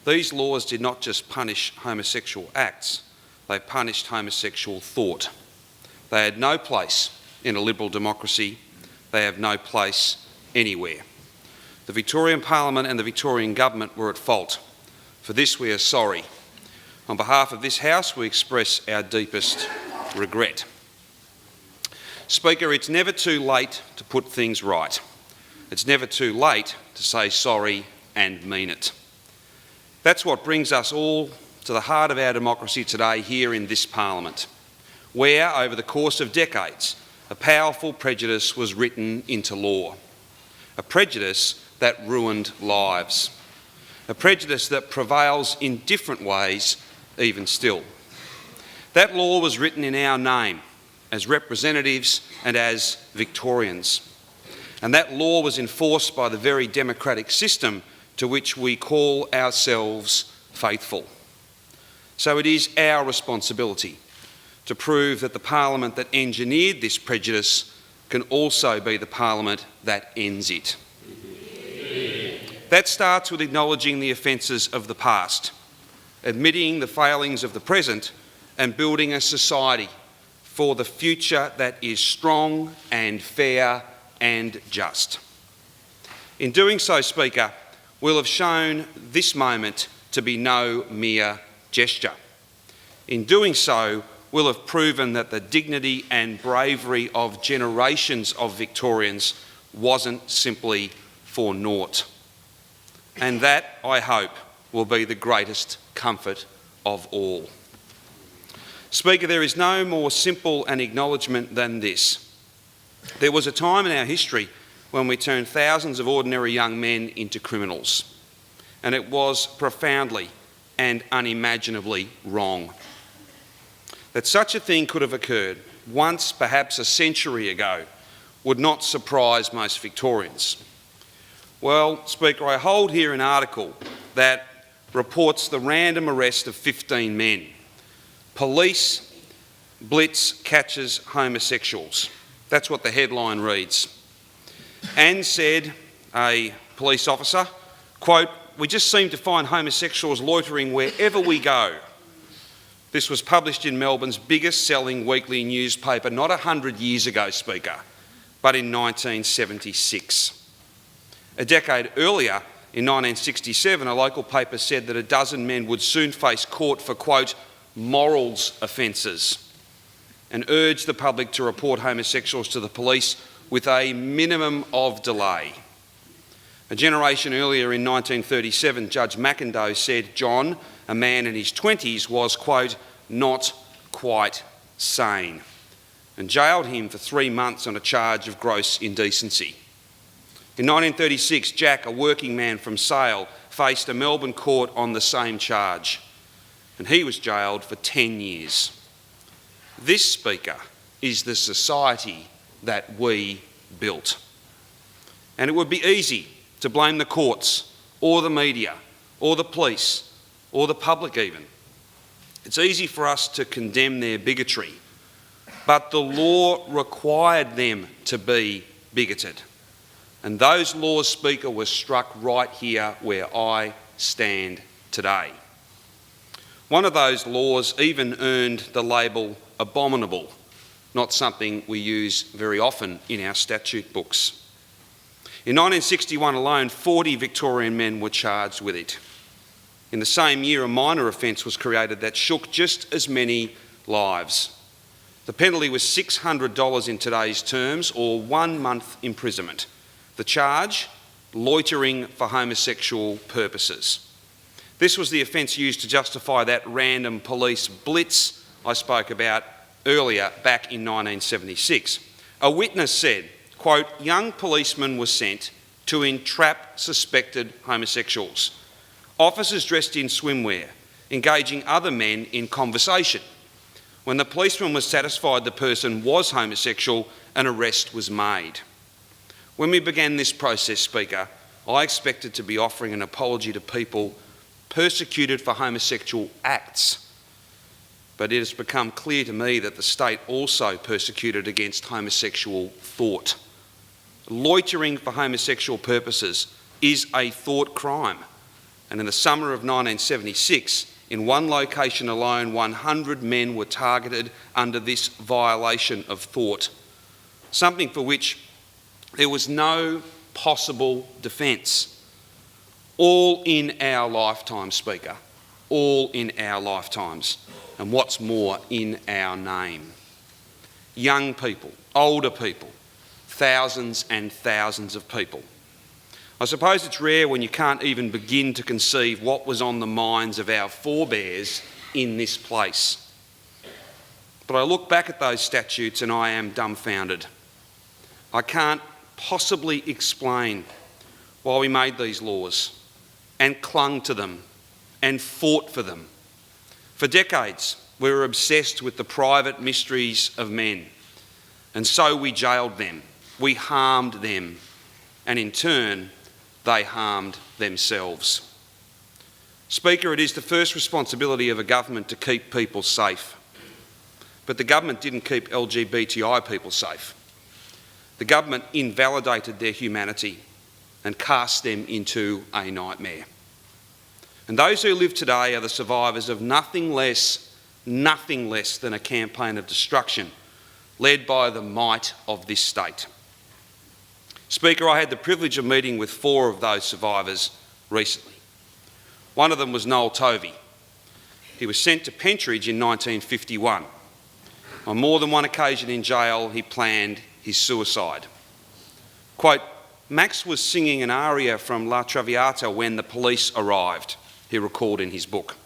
these laws did not just punish homosexual acts, they punished homosexual thought. They had no place in a liberal democracy. They have no place anywhere. The Victorian Parliament and the Victorian Government were at fault. For this we are sorry. On behalf of this House, we express our deepest regret. Speaker, it's never too late to put things right. It's never too late to say sorry and mean it. That's what brings us all to the heart of our democracy today here in this Parliament, where, over the course of decades, a powerful prejudice was written into law. A prejudice that ruined lives. A prejudice that prevails in different ways even still. That law was written in our name as representatives and as Victorians. And that law was enforced by the very democratic system to which we call ourselves faithful. So it is our responsibility to prove that the Parliament that engineered this prejudice can also be the Parliament that ends it. That starts with acknowledging the offences of the past, admitting the failings of the present, and building a society for the future that is strong and fair and just. In doing so, Speaker, we'll have shown this moment to be no mere gesture. In doing so, we'll have proven that the dignity and bravery of generations of Victorians wasn't simply for naught. And that, I hope, will be the greatest comfort of all. Speaker, there is no more simple an acknowledgement than this. There was a time in our history when we turned thousands of ordinary young men into criminals, and it was profoundly and unimaginably wrong. That such a thing could have occurred once, perhaps a century ago, would not surprise most Victorians. Well, Speaker, I hold here an article that reports the random arrest of 15 men. Police blitz catches homosexuals. That's what the headline reads. And said, a police officer, quote, "We just seem to find homosexuals loitering wherever we go." This was published in Melbourne's biggest selling weekly newspaper not 100 years ago, Speaker, but in 1976. A decade earlier, in 1967, a local paper said that a dozen men would soon face court for, quote, morals offences, and urged the public to report homosexuals to the police with a minimum of delay. A generation earlier, in 1937, Judge McIndoe said John, a man in his 20s, was, quote, not quite sane, and jailed him for 3 months on a charge of gross indecency. In 1936, Jack, a working man from Sale, faced a Melbourne court on the same charge, and he was jailed for 10 years. This, Speaker, is the society that we built. And it would be easy to blame the courts, or the media, or the police, or the public even. It's easy for us to condemn their bigotry, but the law required them to be bigoted. And those laws, Speaker, were struck right here where I stand today. One of those laws even earned the label abominable, not something we use very often in our statute books. In 1961 alone, 40 Victorian men were charged with it. In the same year, a minor offence was created that shook just as many lives. The penalty was $600 in today's terms, or 1 month imprisonment. The charge, loitering for homosexual purposes. This was the offence used to justify that random police blitz I spoke about earlier back in 1976. A witness said, quote, young policemen were sent to entrap suspected homosexuals. Officers dressed in swimwear, engaging other men in conversation. When the policeman was satisfied the person was homosexual, an arrest was made. When we began this process, Speaker, I expected to be offering an apology to people persecuted for homosexual acts. But it has become clear to me that the state also persecuted against homosexual thought. Loitering for homosexual purposes is a thought crime, And in the summer of 1976, in one location alone, 100 men were targeted under this violation of thought, something for which there was no possible defence. All in our lifetime, Speaker. All in our lifetimes. And what's more, in our name. Young people, older people, thousands and thousands of people. I suppose it's rare when you can't even begin to conceive what was on the minds of our forebears in this place. But I look back at those statutes and I am dumbfounded. I can't possibly explain why we made these laws and clung to them and fought for them. For decades, we were obsessed with the private mysteries of men, and so we jailed them, we harmed them, and in turn, they harmed themselves. Speaker, it is the first responsibility of a government to keep people safe. But the government didn't keep LGBTI people safe. The government invalidated their humanity and cast them into a nightmare. And those who live today are the survivors of nothing less than a campaign of destruction led by the might of this state. Speaker, I had the privilege of meeting with 4 of those survivors recently. One of them was Noel Tovey. He was sent to Pentridge in 1951. On more than one occasion in jail, he planned his suicide. Quote, Max was singing an aria from La Traviata when the police arrived, he recalled in his book.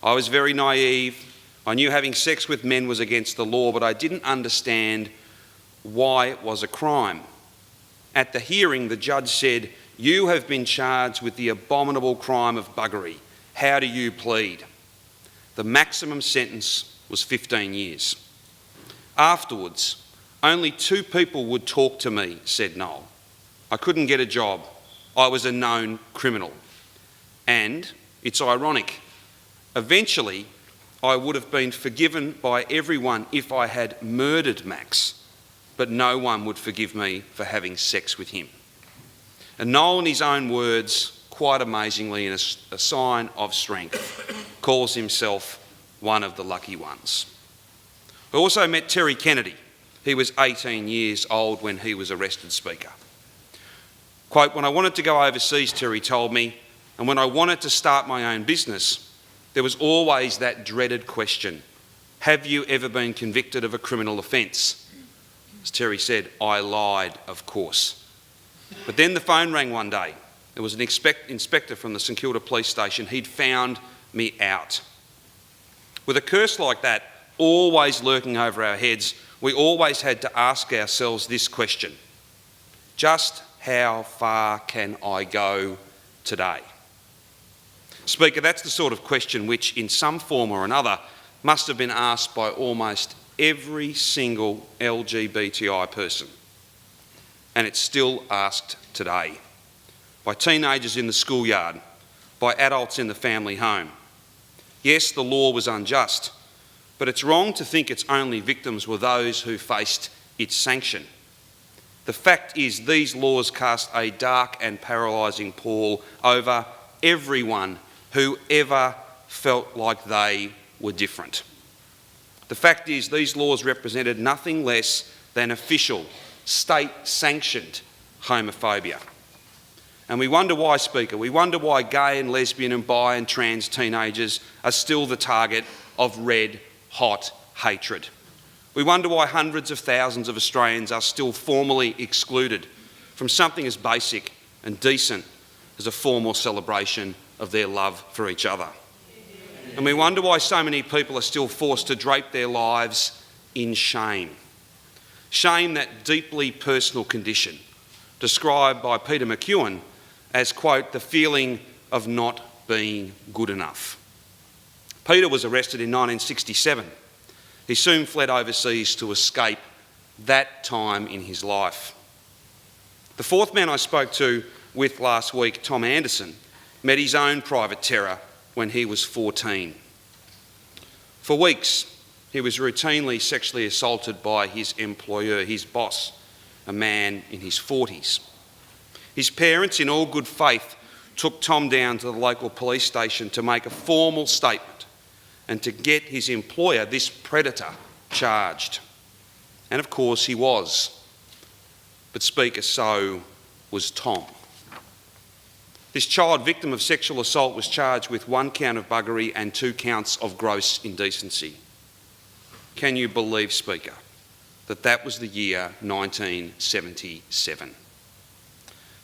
I was very naive. I knew having sex with men was against the law, but I didn't understand why it was a crime. At the hearing, the judge said, "You have been charged with the abominable crime of buggery. How do you plead?" The maximum sentence was 15 years. Afterwards, only 2 people would talk to me, said Noel. I couldn't get a job. I was a known criminal. And it's ironic. Eventually, I would have been forgiven by everyone if I had murdered Max, but no one would forgive me for having sex with him. And Noel, in his own words, quite amazingly, in a sign of strength, calls himself one of the lucky ones. I also met Terry Kennedy. He was 18 years old when he was arrested, Speaker. Quote, when I wanted to go overseas, Terry told me, and when I wanted to start my own business, there was always that dreaded question, have you ever been convicted of a criminal offence? As Terry said, I lied, of course. But then the phone rang one day. There was an inspector from the St Kilda police station. He'd found me out. With a curse like that always lurking over our heads, we always had to ask ourselves this question. Just how far can I go today? Speaker, that's the sort of question which, in some form or another, must have been asked by almost every single LGBTI person. And it's still asked today. By teenagers in the schoolyard, by adults in the family home. Yes, the law was unjust, but it's wrong to think its only victims were those who faced its sanction. The fact is, these laws cast a dark and paralysing pall over everyone who ever felt like they were different. The fact is, these laws represented nothing less than official, state-sanctioned homophobia. And we wonder why, Speaker, we wonder why gay and lesbian and bi and trans teenagers are still the target of red-hot hatred. We wonder why hundreds of thousands of Australians are still formally excluded from something as basic and decent as a formal celebration of their love for each other. And we wonder why so many people are still forced to drape their lives in shame. Shame, that deeply personal condition, described by Peter McEwen as, quote, the feeling of not being good enough. Peter was arrested in 1967. He soon fled overseas to escape that time in his life. The 4th man I spoke to with last week, Tom Anderson, met his own private terror when he was 14. For weeks, he was routinely sexually assaulted by his employer, his boss, a man in his 40s. His parents, in all good faith, took Tom down to the local police station to make a formal statement and to get his employer, this predator, charged. And of course he was. But Speaker, so was Tom. This child victim of sexual assault was charged with 1 count of buggery and 2 counts of gross indecency. Can you believe, Speaker, that was the year 1977?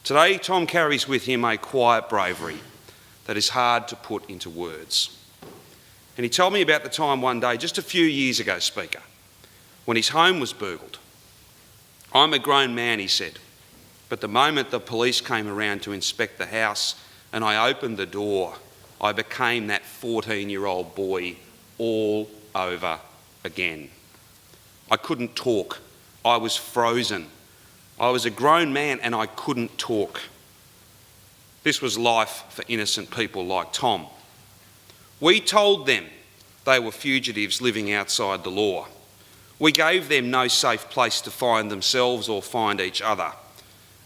Today, Tom carries with him a quiet bravery that is hard to put into words. And he told me about the time one day, just a few years ago, Speaker, when his home was burgled. I'm a grown man, he said, but the moment the police came around to inspect the house and I opened the door, I became that 14-year-old boy all over again. I couldn't talk. I was frozen. I was a grown man and I couldn't talk. This was life for innocent people like Tom. We told them they were fugitives living outside the law. We gave them no safe place to find themselves or find each other.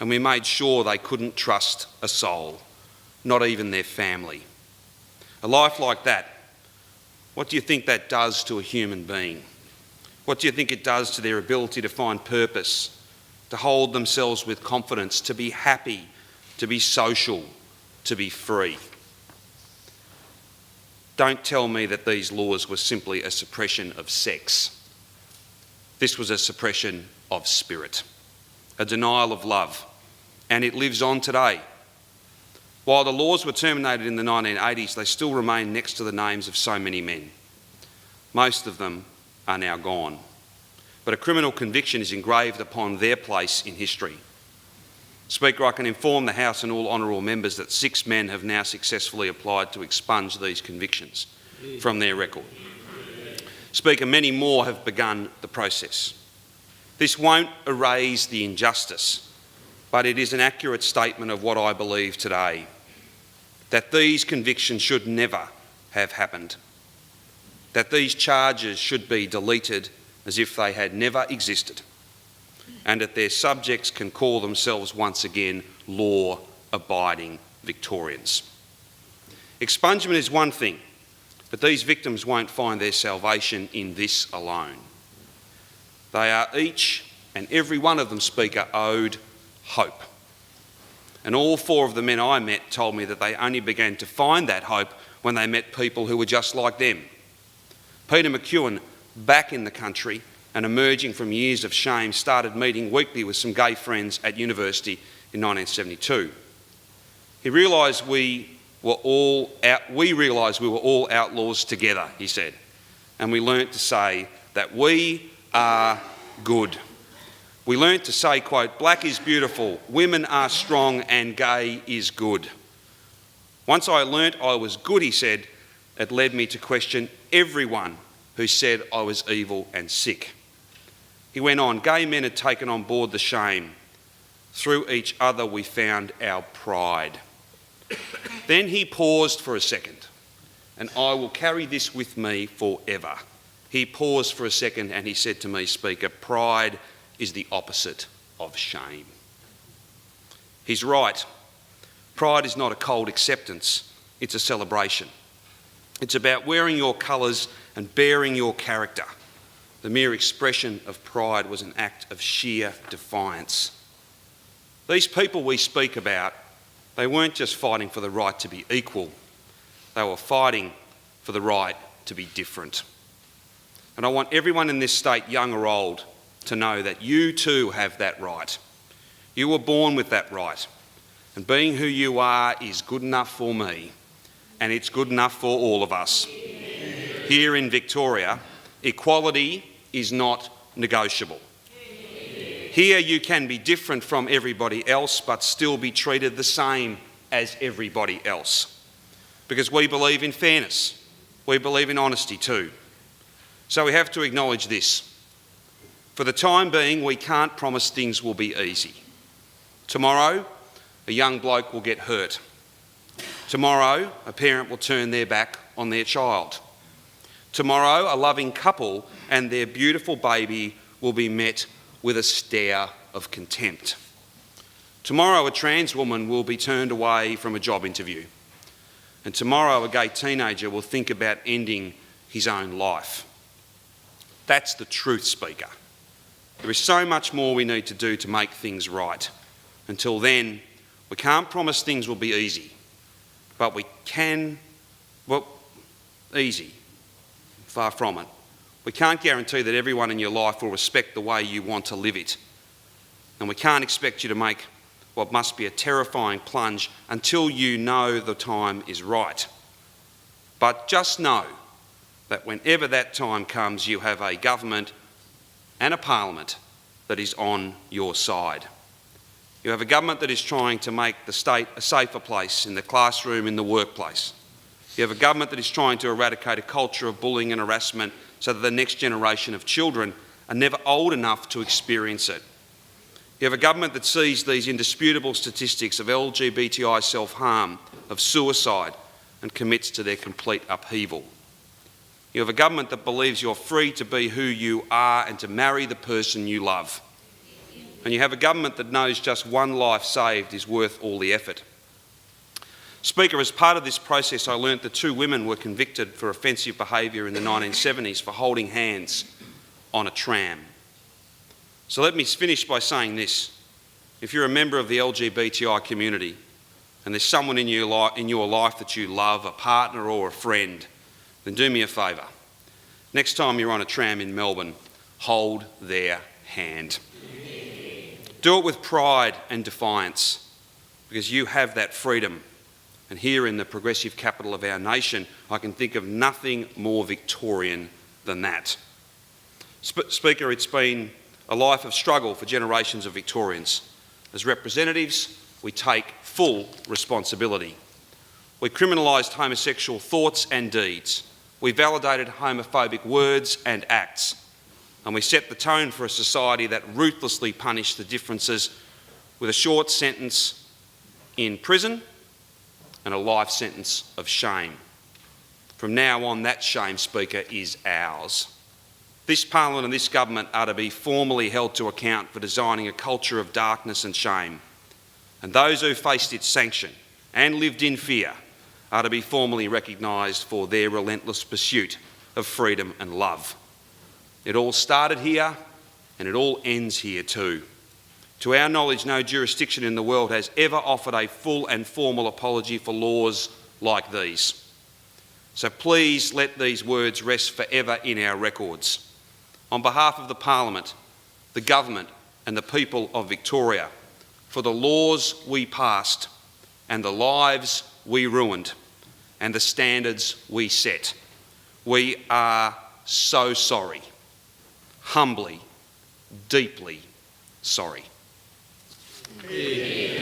And we made sure they couldn't trust a soul, not even their family. A life like that, what do you think that does to a human being? What do you think it does to their ability to find purpose, to hold themselves with confidence, to be happy, to be social, to be free? Don't tell me that these laws were simply a suppression of sex. This was a suppression of spirit, a denial of love, and it lives on today. While the laws were terminated in the 1980s, they still remain next to the names of so many men. Most of them are now gone, but a criminal conviction is engraved upon their place in history. Speaker, I can inform the House and all honourable members that 6 men have now successfully applied to expunge these convictions from their record. Speaker, many more have begun the process. This won't erase the injustice, but it is an accurate statement of what I believe today, that these convictions should never have happened, that these charges should be deleted as if they had never existed, and that their subjects can call themselves once again law-abiding Victorians. Expungement is one thing, but these victims won't find their salvation in this alone. They are each and every one of them, Speaker, owed hope. And all 4 of the men I met told me that they only began to find that hope when they met people who were just like them. Peter McEwen, back in the country and emerging from years of shame, started meeting weekly with some gay friends at university in 1972. He realised we were all outlaws together, he said, and we learnt to say that we are good. We learnt to say, quote, black is beautiful, women are strong and gay is good. Once I learnt I was good, he said, it led me to question everyone who said I was evil and sick. He went on, gay men had taken on board the shame. Through each other we found our pride. Then he paused for a second, and I will carry this with me forever. He paused for a second and he said to me, Speaker, pride is the opposite of shame. He's right. Pride is not a cold acceptance, it's a celebration. It's about wearing your colours and bearing your character. The mere expression of pride was an act of sheer defiance. These people we speak about, they weren't just fighting for the right to be equal, they were fighting for the right to be different. And I want everyone in this state, young or old, to know that you too have that right. You were born with that right. And being who you are is good enough for me, and it's good enough for all of us. Here in Victoria, equality is not negotiable. Here you can be different from everybody else but still be treated the same as everybody else. Because we believe in fairness. We believe in honesty too. So we have to acknowledge this. For the time being, we can't promise things will be easy. Tomorrow, a young bloke will get hurt. Tomorrow, a parent will turn their back on their child. Tomorrow, a loving couple and their beautiful baby will be met with a stare of contempt. Tomorrow a trans woman will be turned away from a job interview. And tomorrow a gay teenager will think about ending his own life. That's the truth, Speaker. There is so much more we need to do to make things right. Until then, we can't promise things will be easy, but we can, easy, far from it. We can't guarantee that everyone in your life will respect the way you want to live it. And we can't expect you to make what must be a terrifying plunge until you know the time is right. But just know that whenever that time comes, you have a government and a parliament that is on your side. You have a government that is trying to make the state a safer place in the classroom, in the workplace. You have a government that is trying to eradicate a culture of bullying and harassment so that the next generation of children are never old enough to experience it. You have a government that sees these indisputable statistics of LGBTI self-harm, of suicide, and commits to their complete upheaval. You have a government that believes you're free to be who you are and to marry the person you love. And you have a government that knows just one life saved is worth all the effort. Speaker, as part of this process, I learnt that 2 women were convicted for offensive behaviour in the 1970s for holding hands on a tram. So let me finish by saying this. If you're a member of the LGBTI community and there's someone in your life that you love, a partner or a friend, then do me a favour. Next time you're on a tram in Melbourne, hold their hand. Do it with pride and defiance, because you have that freedom. And here in the progressive capital of our nation, I can think of nothing more Victorian than that. Speaker, it's been a life of struggle for generations of Victorians. As representatives, we take full responsibility. We criminalised homosexual thoughts and deeds. We validated homophobic words and acts. And we set the tone for a society that ruthlessly punished the differences with a short sentence in prison and a life sentence of shame. From now on, that shame, Speaker, is ours. This Parliament and this government are to be formally held to account for designing a culture of darkness and shame. And those who faced its sanction and lived in fear are to be formally recognised for their relentless pursuit of freedom and love. It all started here and it all ends here too. To our knowledge, no jurisdiction in the world has ever offered a full and formal apology for laws like these. So please let these words rest forever in our records. On behalf of the Parliament, the government and the people of Victoria, for the laws we passed and the lives we ruined and the standards we set, we are so sorry. Humbly, deeply sorry. Yeah.